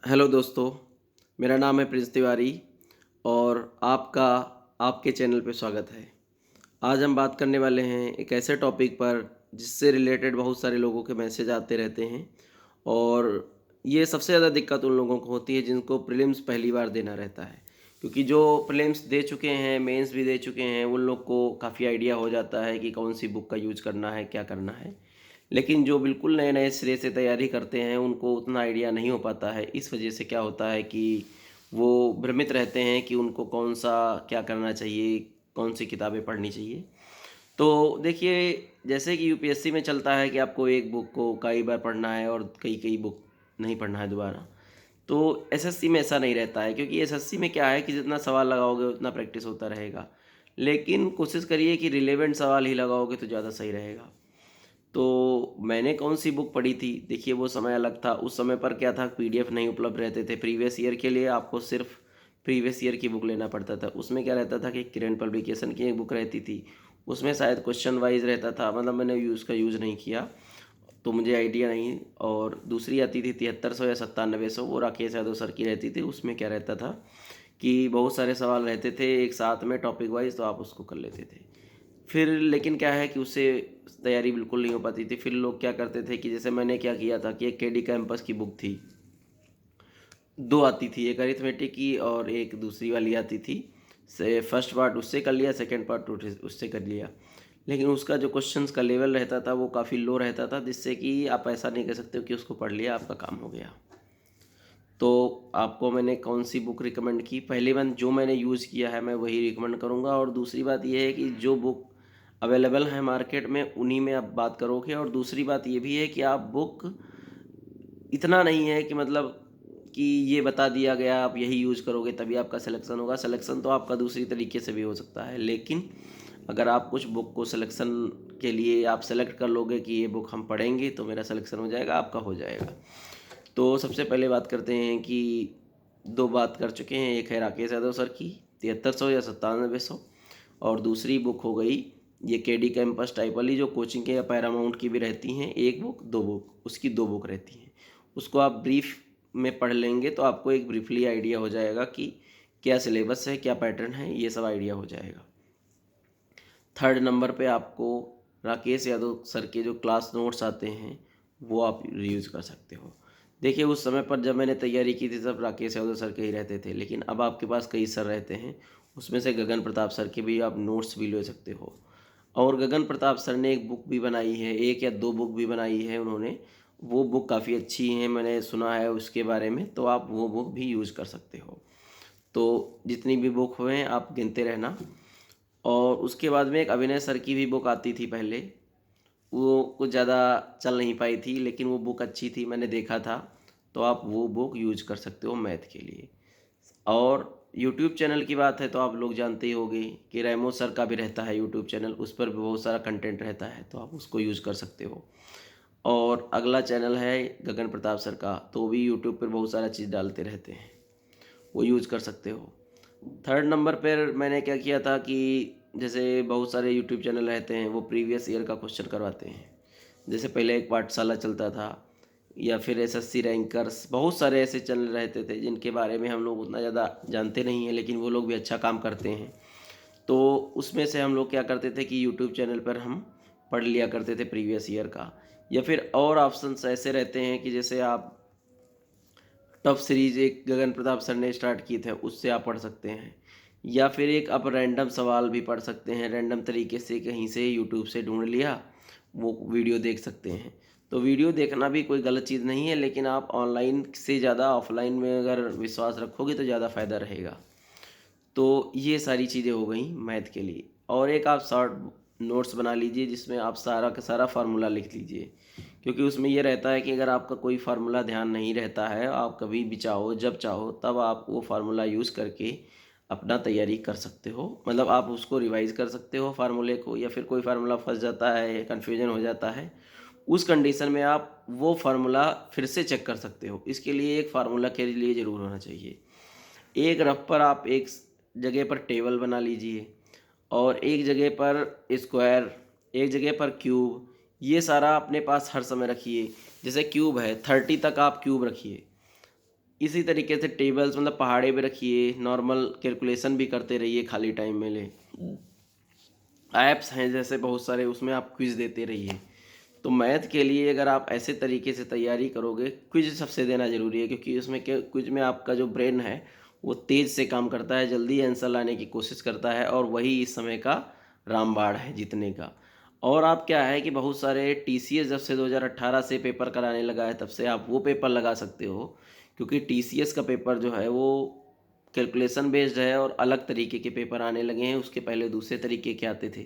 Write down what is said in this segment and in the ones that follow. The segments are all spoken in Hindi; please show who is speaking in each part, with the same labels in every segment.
Speaker 1: हेलो दोस्तों, मेरा नाम है प्रिंस तिवारी और आपका आपके चैनल पे स्वागत है। आज हम बात करने वाले हैं एक ऐसे टॉपिक पर जिससे रिलेटेड बहुत सारे लोगों के मैसेज आते रहते हैं और ये सबसे ज़्यादा दिक्कत उन लोगों को होती है जिनको प्रीलिम्स पहली बार देना रहता है। क्योंकि जो प्रीलिम्स दे चुके हैं, मेंस भी दे चुके हैं, उन लोग को काफ़ी आइडिया हो जाता है कि कौन सी बुक का यूज़ करना है, क्या करना है। लेकिन जो बिल्कुल नए-नए सिरे से तैयारी करते हैं, उनको उतना आइडिया नहीं हो पाता है। इस वजह से क्या होता है कि वो भ्रमित रहते हैं कि उनको कौन-सा क्या करना चाहिए, कौन-सी किताबें पढ़नी चाहिए। तो देखिए, जैसे कि यूपीएससी में चलता है कि आपको एक बुक को कई बार पढ़ना है और कई-कई बुक नहीं पढ़ना है दोबारा। तो एसएससी में ऐसा नहीं रहता है क्योंकि एसएससी में क्या है कि जितना सवाल लगाओगे उतना प्रैक्टिस होता रहेगा। लेकिन कोशिश करिए कि रिलेवेंट सवाल ही लगाओगे तो ज़्यादा सही रहेगा। तो मैंने कौन-सी बुक पढ़ी थी, देखिए वो समय अलग था। उस समय पर क्या था, पीडीएफ नहीं उपलब्ध रहते थे। प्रीवियस ईयर के लिए आपको सिर्फ़ प्रीवियस ईयर की बुक लेना पड़ता था। उसमें क्या रहता था कि किरण पब्लिकेशन की एक बुक रहती थी। उसमें शायद क्वेश्चन वाइज़ रहता था, मतलब मैंने उसका यूज़ नहीं किया, तो मुझे आइडिया नहीं। और दूसरी आती थी 7300 या 9700, वो राकेश यादव सर की रहती थी। उसमें क्या रहता था कि बहुत सारे सवाल रहते थे एक साथ में टॉपिक वाइज़, तो आप उसको कर लेते थे। फिर लेकिन क्या है कि उससे तैयारी बिल्कुल नहीं हो पाती थी। फिर लोग क्या करते थे कि जैसे मैंने क्या किया था कि एक केडी कैंपस की बुक थी, 2 आती थी, एक अरिथमेटिक की और एक दूसरी वाली आती थी। से फर्स्ट पार्ट उससे कर लिया, सेकंड पार्ट उससे कर लिया। लेकिन उसका जो क्वेश्चंस का लेवल रहता था वो काफ़ी लो रहता था, जिससे कि आप ऐसा नहीं कह सकते हो कि उसको पढ़ लिया आपका काम हो गया। तो आपको मैंने कौन सी बुक रिकमेंड की, पहली बात जो मैंने यूज़ किया है मैं वही रिकमेंड करूँगा, और दूसरी बात ये है कि जो बुक अवेलेबल है मार्केट में उन्हीं में आप बात करोगे। और दूसरी बात ये भी है कि आप बुक इतना नहीं है कि मतलब कि ये बता दिया गया आप यही यूज़ करोगे तभी आपका सिलेक्शन होगा। सिलेक्शन तो आपका दूसरी तरीके से भी हो सकता है, लेकिन अगर आप कुछ बुक को सिलेक्शन के लिए आप सेलेक्ट कर लोगे कि ये बुक हम पढ़ेंगे तो मेरा सिलेक्शन हो जाएगा, आपका हो जाएगा। तो सबसे पहले बात करते हैं कि 2 बात कर चुके हैं, एक है राकेश यादव सर की 7300 या 9700, और दूसरी बुक हो गई ये केडी कैंपस टाइप वाली जो कोचिंग के या पैरामाउंट की भी रहती हैं, एक बुक 2 बुक, उसकी 2 बुक रहती हैं। उसको आप ब्रीफ में पढ़ लेंगे तो आपको एक ब्रीफली आइडिया हो जाएगा कि क्या सिलेबस है, क्या पैटर्न है, ये सब आइडिया हो जाएगा। थर्ड नंबर पे आपको राकेश यादव सर के जो क्लास नोट्स आते हैं वो आप रीयूज़ कर सकते हो। देखिए उस समय पर जब मैंने तैयारी की थी तब राकेश यादव सर के ही रहते थे, लेकिन अब आपके पास कई सर रहते हैं, उसमें से गगन प्रताप सर के भी आप नोट्स भी ले सकते हो। और गगन प्रताप सर ने एक बुक भी बनाई है, एक या दो बुक भी बनाई है उन्होंने, वो बुक काफ़ी अच्छी है, मैंने सुना है उसके बारे में, तो आप वो बुक भी यूज़ कर सकते हो। तो जितनी भी बुक हुए आप गिनते रहना। और उसके बाद में एक अभिनय सर की भी बुक आती थी पहले, वो कुछ ज़्यादा चल नहीं पाई थी, लेकिन वो बुक अच्छी थी, मैंने देखा था, तो आप वो बुक यूज कर सकते हो मैथ के लिए। और यूट्यूब चैनल की बात है तो आप लोग जानते ही होंगे कि रेमो सर का भी रहता है यूट्यूब चैनल, उस पर भी बहुत सारा कंटेंट रहता है, तो आप उसको यूज़ कर सकते हो। और अगला चैनल है गगन प्रताप सर का, तो वो भी यूट्यूब पर बहुत सारा चीज़ डालते रहते हैं, वो यूज़ कर सकते हो। थर्ड नंबर पर मैंने क्या किया था कि जैसे बहुत सारे यूट्यूब चैनल रहते हैं वो प्रीवियस ईयर का क्वेश्चन करवाते हैं। जैसे पहले एक पाठशाला चलता था, या फिर एसएससी रैंकर्स, बहुत सारे ऐसे चैनल रहते थे जिनके बारे में हम लोग उतना ज़्यादा जानते नहीं हैं, लेकिन वो लोग भी अच्छा काम करते हैं। तो उसमें से हम लोग क्या करते थे कि यूट्यूब चैनल पर हम पढ़ लिया करते थे प्रीवियस ईयर का। या फिर और ऑप्शंस ऐसे रहते हैं कि जैसे आप टफ सीरीज एक गगन प्रताप सर ने स्टार्ट किए थे, उससे आप पढ़ सकते हैं। या फिर एक आप रैंडम सवाल भी पढ़ सकते हैं, रैंडम तरीके से कहीं से यूट्यूब से ढूंढ लिया, वो वीडियो देख सकते हैं। तो वीडियो देखना भी कोई गलत चीज़ नहीं है, लेकिन आप ऑनलाइन से ज़्यादा ऑफलाइन में अगर विश्वास रखोगे तो ज़्यादा फ़ायदा रहेगा। तो ये सारी चीज़ें हो गई मैथ के लिए। और एक आप शॉर्ट नोट्स बना लीजिए जिसमें आप सारा का सारा फार्मूला लिख लीजिए, क्योंकि उसमें ये रहता है कि अगर आपका कोई फार्मूला ध्यान नहीं रहता है, आप कभी भी चाहो जब चाहो तब आप वो फार्मूला यूज़ करके अपना तैयारी कर सकते हो, मतलब आप उसको रिवाइज कर सकते हो फार्मूले को। या फिर कोई फार्मूला फंस जाता है, कन्फ्यूजन हो जाता है, उस कंडीशन में आप वो फार्मूला फिर से चेक कर सकते हो। इसके लिए एक फार्मूला के लिए ज़रूर होना चाहिए। एक रफ पर आप एक जगह पर टेबल बना लीजिए, और एक जगह पर स्क्वायर, एक जगह पर क्यूब, ये सारा अपने पास हर समय रखिए। जैसे क्यूब है 30 तक आप क्यूब रखिए, इसी तरीके से टेबल्स मतलब पहाड़े पे रखिए, नॉर्मल कैलकुलेशन भी करते रहिए खाली टाइम में। ले ऐप्स हैं जैसे बहुत सारे, उसमें आप क्विज देते रहिए। तो मैथ के लिए अगर आप ऐसे तरीके से तैयारी करोगे, क्विज सबसे देना ज़रूरी है, क्योंकि उसमें क्या, क्विज में आपका जो ब्रेन है वो तेज़ से काम करता है, जल्दी आंसर लाने की कोशिश करता है, और वही इस समय का रामबाण है जीतने का। और आप क्या है कि बहुत सारे टीसीएस जब से 2018 से पेपर कराने लगा है, तब से आप वो पेपर लगा सकते हो, क्योंकि टीसीएस का पेपर जो है वो कैलकुलेशन बेस्ड है और अलग तरीके के पेपर आने लगे हैं। उसके पहले दूसरे तरीके के आते थे।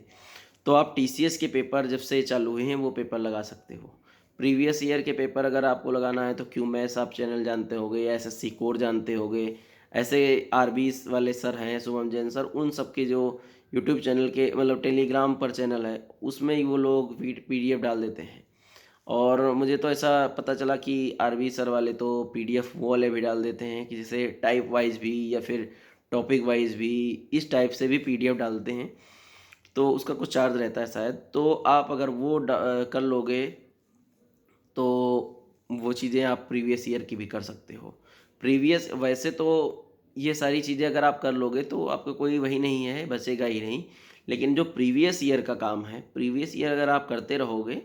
Speaker 1: तो आप टीसीएस के पेपर जब से चालू हुए हैं वो पेपर लगा सकते हो। प्रीवियस ईयर के पेपर अगर आपको लगाना है तो क्यूमैस आप चैनल जानते होगे, या एसएससी कोर जानते होगे। ऐसे आरबी वाले सर हैं, शुभम जैन सर, उन सब के जो यूट्यूब चैनल के मतलब टेलीग्राम पर चैनल है, उसमें ही वो लोग पीडीएफ डाल देते हैं। और मुझे तो ऐसा पता चला कि आरबी सर वाले तो पीडीएफ वो वाले भी डाल देते हैं कि जैसे टाइप वाइज भी या फिर टॉपिक वाइज भी, इस टाइप से भी पीडीएफ डालते हैं। तो उसका कुछ चार्ज रहता है शायद। तो आप अगर वो कर लोगे तो वो चीज़ें आप प्रीवियस ईयर की भी कर सकते हो। प्रीवियस वैसे तो ये सारी चीज़ें अगर आप कर लोगे तो आपका कोई वही नहीं है, बचेगा ही नहीं। लेकिन जो प्रीवियस ईयर का काम है, प्रीवियस ईयर अगर आप करते रहोगे,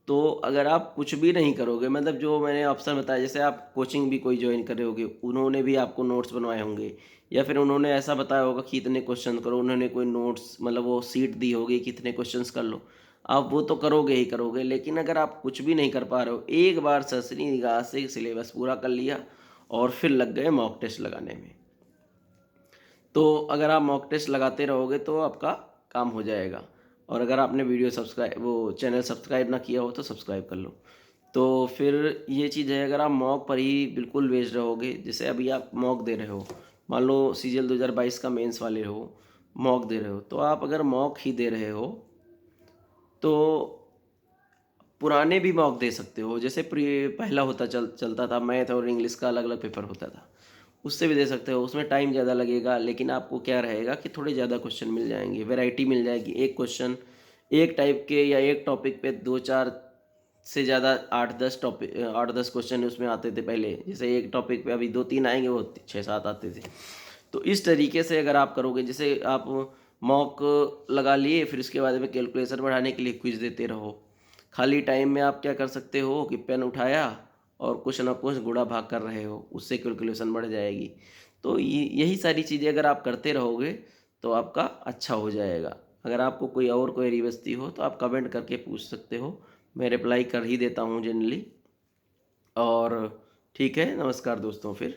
Speaker 1: तो अगर आप कुछ भी नहीं करोगे, मतलब जो मैंने ऑप्शन बताया, जैसे आप कोचिंग भी कोई ज्वाइन करे होगे, उन्होंने भी आपको नोट्स बनवाए होंगे, या फिर उन्होंने ऐसा बताया होगा कि इतने क्वेश्चन करो, उन्होंने कोई नोट्स मतलब वो सीट दी होगी कि इतने क्वेश्चंस कर लो। आप वो तो करोगे ही करोगे, लेकिन अगर आप कुछ भी नहीं कर पा रहे हो, एक बार सरसरी निगाह से सिलेबस पूरा कर लिया और फिर लग गए मॉक टेस्ट लगाने में, तो अगर आप मॉक टेस्ट लगाते रहोगे तो आपका काम हो जाएगा। और अगर आपने वीडियो सब्सक्राइब वो चैनल सब्सक्राइब ना किया हो तो सब्सक्राइब कर लो। तो फिर ये चीज़ है, अगर आप मॉक पर ही बिल्कुल बेस्ड रहोगे, जैसे अभी आप मॉक दे रहे हो, मान लो सीजीएल 2022 का मेंस वाले हो, मॉक दे रहे हो, तो आप अगर मॉक ही दे रहे हो तो पुराने भी मॉक दे सकते हो। जैसे पहला चलता था मैथ और इंग्लिश का अलग अलग पेपर होता था, उससे भी दे सकते हो। उसमें टाइम ज़्यादा लगेगा, लेकिन आपको क्या रहेगा कि थोड़े ज़्यादा क्वेश्चन मिल जाएंगे, वैरायटी मिल जाएगी। एक क्वेश्चन एक टाइप के या एक टॉपिक पे दो चार से ज़्यादा 8-10 क्वेश्चन उसमें आते थे पहले। जैसे एक टॉपिक पे अभी 2-3 आएंगे, वो 6-7 आते थे। तो इस तरीके से अगर आप करोगे, जैसे आप मॉक लगा लिए, फिर उसके बाद में कैलकुलेशन बढ़ाने के लिए क्विज देते रहो। खाली टाइम में आप क्या कर सकते हो कि पेन उठाया और कुछ ना कुछ गुणा भाग कर रहे हो, उससे कैलकुलेशन बढ़ जाएगी। तो यही सारी चीज़ें अगर आप करते रहोगे तो आपका अच्छा हो जाएगा। अगर आपको कोई और क्वेरी बचती हो तो आप कमेंट करके पूछ सकते हो, मैं रिप्लाई कर ही देता हूँ जनरली। और ठीक है, नमस्कार दोस्तों फिर।